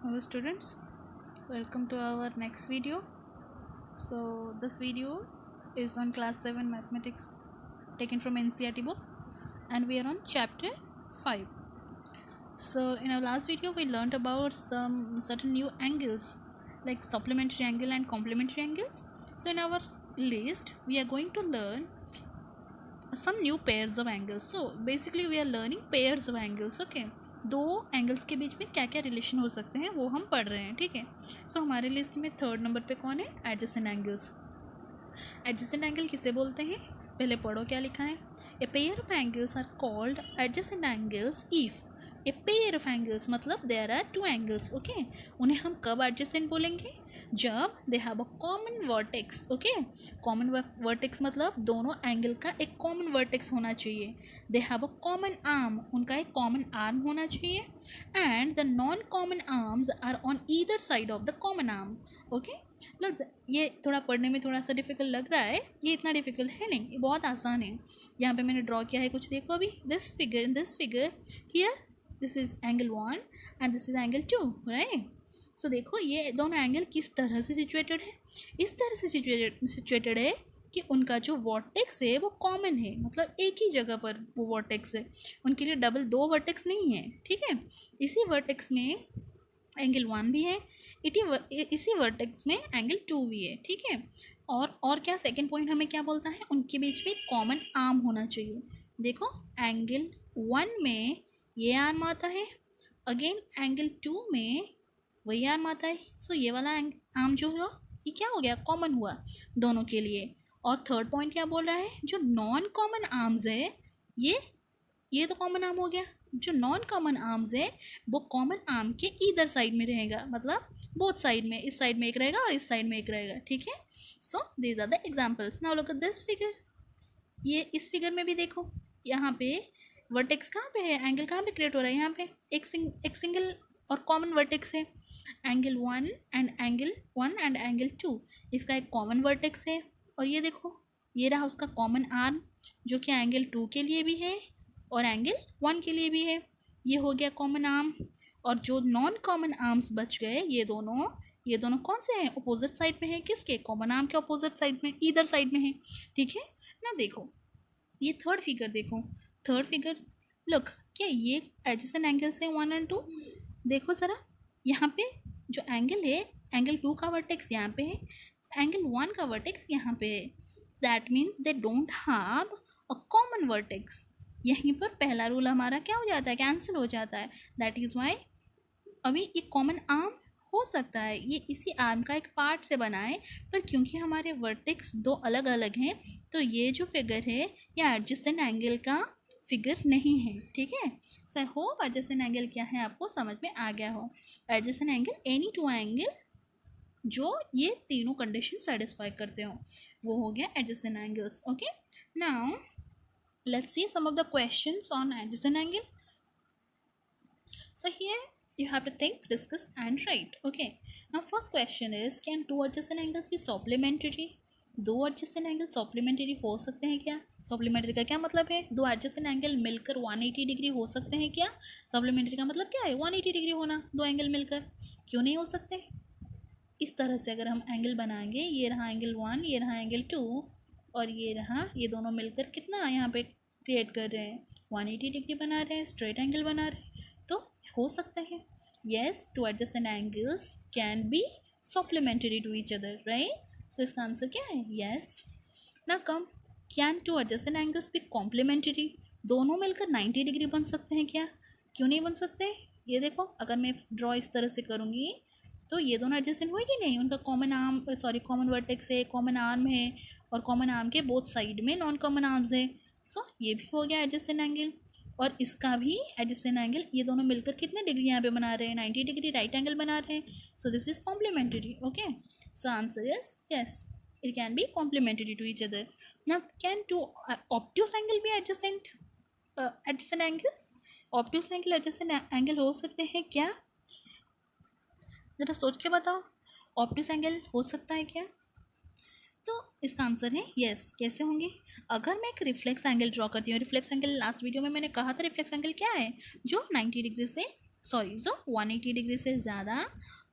Hello students, welcome to our next video. So this video is on class 7 mathematics taken from NCERT book, and we are on chapter 5. So in our last video we learned about some certain new angles like supplementary angle and complementary angles. So in our list we are going to learn some new pairs of angles. So basically we are learning pairs of angles. Okay, दो angles के बीच में क्या क्या relation हो सकते हैं वो हम पढ़ रहे हैं. ठीक है, सो हमारे लिस्ट में थर्ड नंबर पे कौन है? Adjacent angles. एडजेसेंट एंगल किसे बोलते हैं? पहले पढ़ो क्या लिखा है. A pair of angles are called adjacent angles if a pair of angles मतलब there are two angles. Okay, उन्हें हम कब एडजेसेंट बोलेंगे? जब they have a common vertex. Okay, common vertex मतलब दोनों एंगल का एक कॉमन वर्टेक्स होना चाहिए. They have a common arm, उनका एक कॉमन आर्म होना चाहिए. And the non common arms are on either side of the common arm. Okay, ये थोड़ा पढ़ने में थोड़ा सा डिफिकल्ट लग रहा है. ये इतना डिफिकल्ट है नहीं, ये बहुत आसान है. यहाँ पे मैंने ड्रॉ किया है, कुछ देखो अभी. This figure here, this is angle 1 and this is angle 2, right. So देखो ये दोनों एंगल किस तरह से सिचुएटेड है. इस तरह से सिचुएटेड है कि उनका जो वर्टेक्स है वो कॉमन है, मतलब एक ही जगह पर वो वर्टेक्स है. उनके लिए डबल दो वर्टेक्स नहीं है. ठीक है, इसी वर्टेक्स में एंगल 1 भी है, इसी वर्टेक्स में एंगल 2 भी है. ठीक है, और क्या सेकंड पॉइंट हमें क्या बोलता है? उनके बीच में कॉमन आर्म होना चाहिए. देखो एंगल 1 में ये आर्म आता है, अगेन एंगल 2 में वही आर्म आता है. सो ये वाला आर्म जो हुआ ये क्या हो गया? कॉमन हुआ दोनों के लिए. और थर्ड पॉइंट क्या बोल रहा है? जो नॉन कॉमन आर्म्स है ये तो कॉमन आर्म हो गया. जो नॉन कॉमन आर्म्स है वो कॉमन आर्म के इधर साइड में रहेगा, मतलब बोथ साइड में, इस साइड में एक रहेगा और इस साइड में एक रहेगा. ठीक है, so these are the examples. Now look at this figure. ये इस फिगर में भी देखो, यहाँ पे वर्टेक्स कहाँ पे है? एंगल कहाँ पे क्रिएट हो रहा है? यहाँ पे एक सिंगल और कॉमन वर्टेक्स है. एंगल 1 एंड एंगल 2, इसका एक कॉमन वर्टेक्स है. और ये देखो, ये रहा उसका कॉमन आर्म जो कि एंगल 2 के लिए भी है और एंगल 1 के लिए भी है. ये हो गया कॉमन आर्म. और जो नॉन कॉमन आर्म्स बच गए ये दोनों कौन से हैं? अपोजिट साइड में है. किसके? कॉमन आर्म के अपोजिट साइड में, ईदर साइड में है. ठीक है ना. देखो ये थर्ड फिगर देखो, थर्ड फिगर लुक, क्या ये एडजेसेंट एंगल्स हैं 1 और 2? देखो ज़रा, यहाँ पे जो एंगल है, एंगल 2 का वर्टेक्स यहाँ पे है, एंगल 1 का वर्टेक्स यहाँ पे है. That means they don't have a common vertex. यहीं पर पहला रूल हमारा क्या हो जाता है? कैंसिल हो जाता है. दैट इज़ वाई अभी ये कॉमन आर्म हो सकता है, ये इसी आर्म का एक पार्ट से बना है, पर क्योंकि हमारे वर्टेक्स दो अलग अलग हैं तो ये जो फिगर है ये एडजेसेंट एंगल का फिगर नहीं है. ठीक है, सो आई होप एडजेसेंट एंगल क्या है आपको समझ में आ गया हो. Adjacent angle any two angle जो ये तीनों कंडीशन सेटिस्फाई करते हो वो हो गया adjacent angles. Okay, now let's see some of the questions on adjacent angle. So here you have to think, discuss and write. Okay, now first question is, can two adjacent angles be supplementary? दो adjacent angle supplementary हो सकते हैं क्या? supplementary का क्या मतलब है? दो adjacent angle मिलकर 180 डिग्री हो सकते हैं क्या? supplementary का मतलब क्या है? 180 डिग्री होना, दो एंगल मिलकर. क्यों नहीं हो सकते? इस तरह से अगर हम एंगल बनाएंगे, ये रहा एंगल 1, ये रहा एंगल 2 और ये रहा, ये दोनों मिलकर कितना यहाँ पे क्रिएट कर रहे हैं? 180 डिग्री बना रहे हैं, स्ट्रेट एंगल बना रहे हैं. तो हो सकता है. Yes, two adjacent angles can be supplementary to each other, right. So इसका आंसर क्या है? येस. ना come, can two adjacent angles be complementary? दोनों मिलकर 90 डिग्री बन सकते हैं क्या? क्यों नहीं बन सकते? ये देखो, अगर मैं ड्रॉ इस तरह से करूँगी तो ये दोनों एडजेसेंट हुए कि नहीं? उनका कॉमन वर्टेक्स है, कॉमन आर्म है और कॉमन आर्म के बोथ साइड में नॉन कॉमन आर्म्स है. सो ये भी हो गया एडजेसेंट एंगल. और इसका भी एडजेसेंट एंगल, ये दोनों मिलकर कितने डिग्री यहाँ पे बना रहे हैं? 90 डिग्री राइट एंगल बना रहे हैं. So this is complementary. Okay, so answer is yes, it can be complementary to each other. Now can two obtuse angle भी adjacent angles? Obtuse angle adjacent angle हो सकते हैं क्या? ज़रा सोच के बताओ, ऑब्ट्यूस एंगल हो सकता है क्या? तो इसका आंसर है यस. कैसे होंगे? अगर मैं एक रिफ्लेक्स एंगल ड्रॉ करती हूँ, रिफ्लेक्स एंगल लास्ट वीडियो में मैंने कहा था रिफ्लेक्स एंगल क्या है? जो 90 डिग्री से सॉरी जो 180 डिग्री से ज़्यादा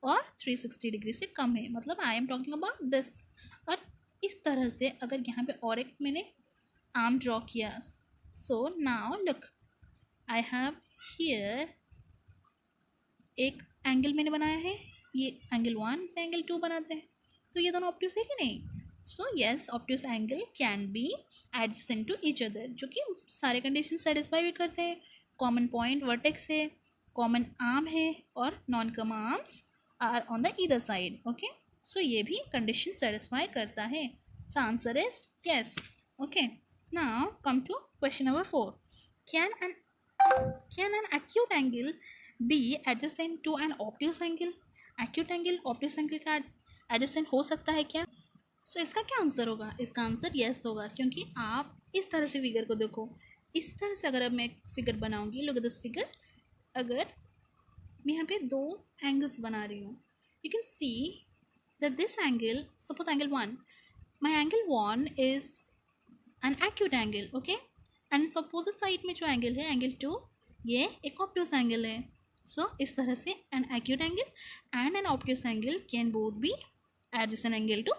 और 360 डिग्री से कम है, मतलब I am talking about this. और इस तरह से अगर यहाँ पे और एक मैंने आर्म ड्रॉ किया, so now look I have here एक एंगल मैंने बनाया है, ये एंगल 1 से एंगल 2 बनाते हैं, तो ये दोनों ऑब्ट्यूस है कि नहीं? So yes, obtuse angle can be adjacent to each other, जो कि सारे कंडीशन सेटिस्फाई भी करते हैं। कॉमन पॉइंट वर्टेक्स है, कॉमन आर्म है और non common arms are on the either side. Okay, so ये भी कंडीशन सेटिस्फाई करता है। So answer is yes. Okay, now come to question number 4। Can an acute angle be adjacent to an obtuse angle? Acute angle obtuse angle का adjacent हो सकता है क्या? सो इसका क्या आंसर होगा? इसका आंसर येस होगा, क्योंकि आप इस तरह से फिगर को देखो, इस तरह से अगर अब मैं फिगर बनाऊंगी, लुक एट दिस फिगर, अगर मैं यहाँ पे दो एंगल्स बना रही हूँ, you can see that this angle, suppose angle 1, my angle 1 is an acute angle, okay, and opposite side में जो एंगल है एंगल 2, ये एक ऑब्ट्यूस एंगल है। सो इस तरह से an acute angle and an obtuse angle can both be adjacent angle to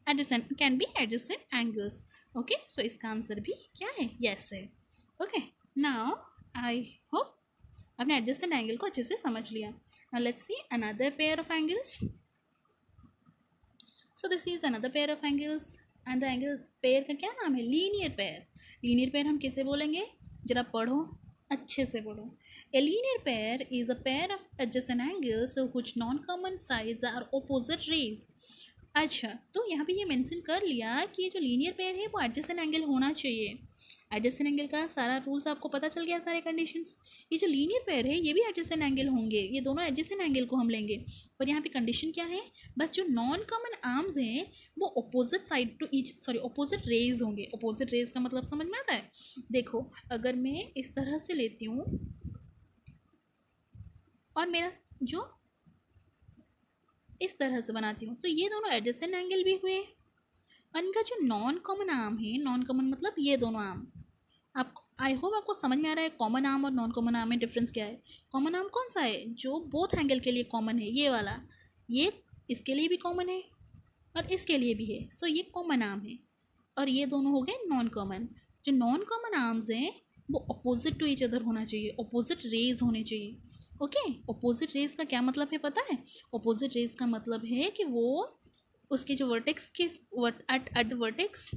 adjacent, can be adjacent angles. Okay, so इसका आंसर भी क्या है? यस है। ओके, नाउ आई होप आपने एडजेसेंट एंगल को अच्छे से समझ लिया। Now let's see another pair of angles. So this is another pair of angles and the angle pair का क्या नाम है? Linear pair. लीनियर पेयर हम कैसे बोलेंगे? जरा पढ़ो, अच्छे से पढ़ो। A linear pair is a pair of adjacent angles which non-common sides are opposite rays. अच्छा, तो यहाँ पे ये मेंशन कर लिया कि ये जो लीनियर पेयर है वो एडजेसेंट एंगल होना चाहिए। एडजेसेंट एंगल का सारा रूल्स आपको पता चल गया, सारे कंडीशंस। ये जो लीनियर पेयर है ये भी एडजेसेंट एंगल होंगे, ये दोनों एडजेसेंट एंगल को हम लेंगे। पर यहाँ पे कंडीशन क्या है? बस जो नॉन कॉमन आर्म्स हैं वो opposite side to each, sorry opposite rays होंगे। अपोजिट रेज का मतलब समझ में आता है? देखो, अगर मैं इस तरह से लेती हूँ और मेरा जो इस तरह से बनाती हूँ, तो ये दोनों एडजेसेंट एंगल भी हुए। और इनका जो नॉन कॉमन आर्म है, नॉन कॉमन मतलब ये दोनों आर्म, आपको आई होप आपको समझ में आ रहा है कॉमन आर्म और नॉन कॉमन आर्म में डिफरेंस क्या है। कॉमन आर्म कौन सा है? जो बोथ एंगल के लिए कॉमन है, ये वाला, ये इसके लिए भी कॉमन है और इसके लिए भी है, सो ये कॉमन आर्म है। और ये दोनों हो गए नॉन कॉमन। जो नॉन कॉमन आर्म्स हैं वो अपोजिट टू ईच अदर होना चाहिए, अपोजिट रेज होने चाहिए। ओके, अपोजिट रेज का क्या मतलब है पता है? अपोजिट रेज का मतलब है कि वो उसके जो वर्टेक्स के at the vertex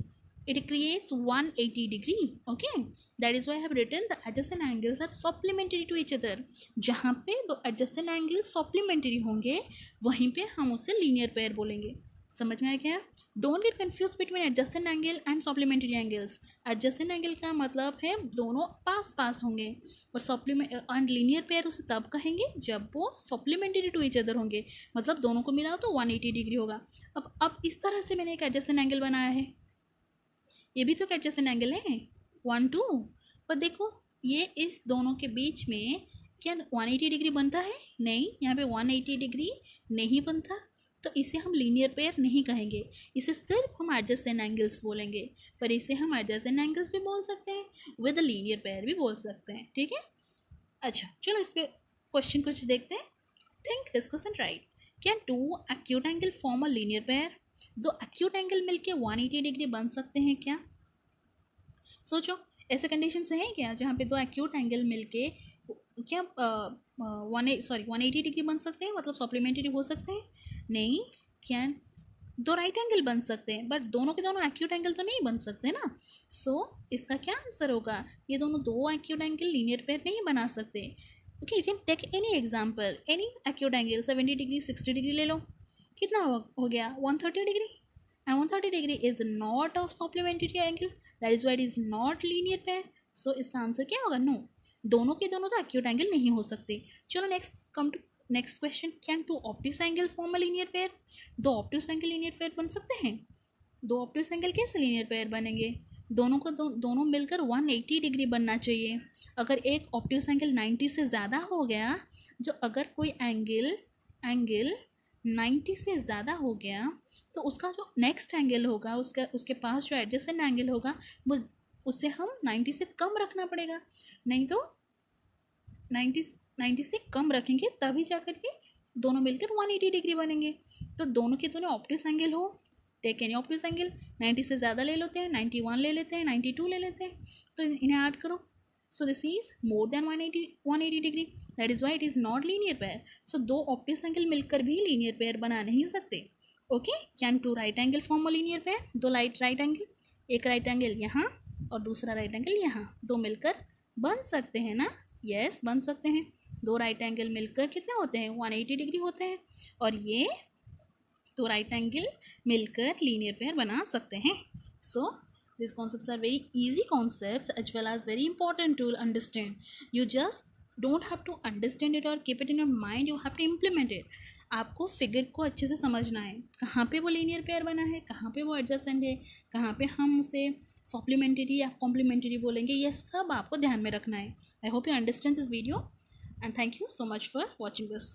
it creates 180 degree. Okay, that is why I have written the adjacent angles are supplementary to each other. जहाँ पे दो adjacent angles supplementary होंगे वहीं पे हम उसे linear pair बोलेंगे। समझ में आ गया? Don't get confuse between adjacent angle and supplementary angles. Adjacent angle का मतलब है दोनों पास पास होंगे, और सप्लीमेंट एंड लीनियर पेयर उसे तब कहेंगे जब वो सप्लीमेंट्री टू ईच अदर होंगे, मतलब दोनों को मिलाओ तो 180 डिग्री होगा। अब इस तरह से मैंने एक एडजस्टेंट एंगल बनाया है, ये भी तो एक एडजस्टेंट एंगल है 1 2, पर देखो ये इस दोनों के बीच में क्या 180 डिग्री बनता है? नहीं, यहाँ पे 180 डिग्री नहीं बनता, तो इसे हम लीनियर पेयर नहीं कहेंगे, इसे सिर्फ हम एडजेसेंट एंगल्स बोलेंगे। पर इसे हम एडजेसेंट एंगल्स भी बोल सकते हैं, विद लीनियर पेयर भी बोल सकते हैं। ठीक है, अच्छा चलो इस पर क्वेश्चन कुछ देखते हैं। Think, discuss and write. Can two acute angle form a linear pair? दो एक्यूट एंगल मिलके 180 डिग्री बन सकते हैं क्या? सोचो, ऐसे कंडीशन से हैं क्या जहाँ पे दो एक्यूट एंगल मिलके क्या 180 डिग्री बन सकते हैं, मतलब सप्लीमेंट्री हो सकते हैं? नहीं। कैन दो राइट एंगल बन सकते हैं, बट दोनों के दोनों एक्यूट एंगल तो नहीं बन सकते ना। सो इसका क्या आंसर होगा? ये दोनों दो एक्यूट एंगल लीनियर पेयर नहीं बना सकते। Okay, you can take any example, any acute angle 70 degree 60 degree ले लो, कितना हो गया 130 degree, and 130 degree is not of supplementary angle, that is why it is not linear pair. So इसका answer क्या होगा? नो, दोनों के दोनों तो एक्यूट एंगल नहीं हो सकते। चलो next come to next question. Can two obtuse angle form a linear pair? दो ऑब्ट्यूस एंगल लीनियर पेयर बन सकते हैं? दो ऑब्ट्यूस एंगल कैसे लीनियर पेयर बनेंगे? दोनों को दोनों मिलकर 180 डिग्री बनना चाहिए। अगर एक ऑब्ट्यूस एंगल 90 से ज़्यादा हो गया, जो अगर कोई एंगल 90 से ज़्यादा हो गया, तो उसका जो नेक्स्ट एंगल होगा, उसके पास जो एडजेसेंट एंगल होगा वो उससे हम 90 से कम रखना पड़ेगा, नहीं तो 90 90 से कम रखेंगे तभी जा कर के दोनों मिलकर 180 डिग्री बनेंगे। तो दोनों के दोनों ऑब्टूस एंगल हो, टेक एनी ऑब्टूस एंगल। 90 से ज़्यादा ले लेते हैं, 91 ले लेते हैं, 92 ले लेते हैं, तो इन्हें ऐड करो। So this is more than 180 degree, that is why it is not linear pair. So दो ऑब्टूस एंगल मिलकर भी लीनियर पेयर बना नहीं सकते। Okay, can two right angle form a linear pair? दो राइट एंगल, एक right angle यहाँ और दूसरा राइट एंगल यहाँ, दो मिलकर बन सकते हैं ना? यस, बन सकते हैं। दो राइट एंगल मिलकर कितने होते हैं? 180 डिग्री होते हैं। और ये दो राइट एंगल मिलकर लीनियर पेयर बना सकते हैं। सो these concepts are very easy concepts as well as very important to understand. You just don't have to understand it or keep it in your mind, you have to implement it. आपको figure को अच्छे से समझना है, कहाँ पे वो linear pair बना है, कहाँ पे वो एडजेसेंट है, कहाँ पे हम उसे सप्लीमेंट्री या कॉम्प्लीमेंट्री बोलेंगे, ये सब आपको ध्यान में रखना है। I hope you understand this video and thank you so much for watching this.